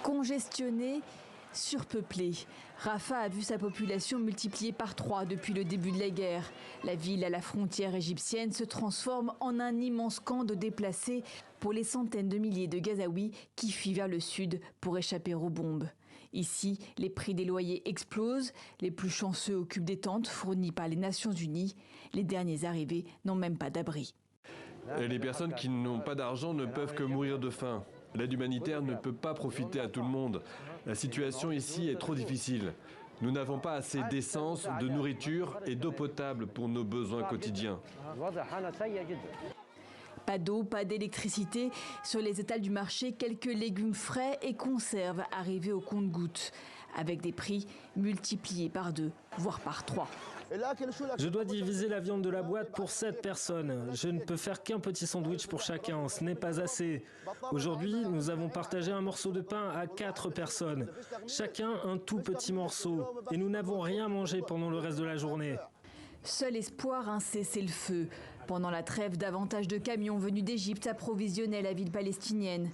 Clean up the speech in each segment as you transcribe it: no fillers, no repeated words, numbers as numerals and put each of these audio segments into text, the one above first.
Congestionnée, surpeuplée, Rafah a vu sa population multipliée par 3 depuis le début de la guerre. La ville à la frontière égyptienne se transforme en un immense camp de déplacés pour les centaines de milliers de Gazaouis qui fuient vers le sud pour échapper aux bombes. Ici, les prix des loyers explosent, les plus chanceux occupent des tentes fournies par les Nations Unies. Les derniers arrivés n'ont même pas d'abri. Les personnes qui n'ont pas d'argent ne peuvent que mourir de faim. L'aide humanitaire ne peut pas profiter à tout le monde. La situation ici est trop difficile. Nous n'avons pas assez d'essence, de nourriture et d'eau potable pour nos besoins quotidiens. Pas d'eau, pas d'électricité. Sur les étals du marché, quelques légumes frais et conserves arrivés au compte-gouttes, avec des prix multipliés par 2, voire par 3. Je dois diviser la viande de la boîte pour 7 personnes. Je ne peux faire qu'un petit sandwich pour chacun. Ce n'est pas assez. Aujourd'hui, nous avons partagé un morceau de pain à 4 personnes. Chacun un tout petit morceau. Et nous n'avons rien mangé pendant le reste de la journée. Seul espoir, un cessez-le-feu. Pendant la trêve, davantage de camions venus d'Égypte approvisionnaient la ville palestinienne.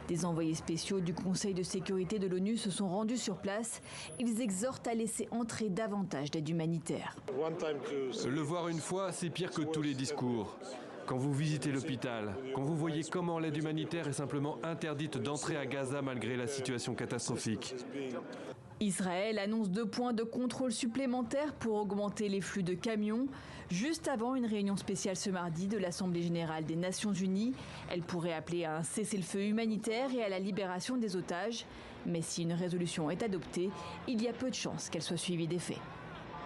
Des envoyés spéciaux du Conseil de sécurité de l'ONU se sont rendus sur place. Ils exhortent à laisser entrer davantage d'aide humanitaire. Le voir une fois, c'est pire que tous les discours. Quand vous visitez l'hôpital, quand vous voyez comment l'aide humanitaire est simplement interdite d'entrer à Gaza malgré la situation catastrophique. Israël annonce 2 points de contrôle supplémentaires pour augmenter les flux de camions. Juste avant une réunion spéciale ce mardi de l'Assemblée générale des Nations Unies, elle pourrait appeler à un cessez-le-feu humanitaire et à la libération des otages. Mais si une résolution est adoptée, il y a peu de chances qu'elle soit suivie des faits.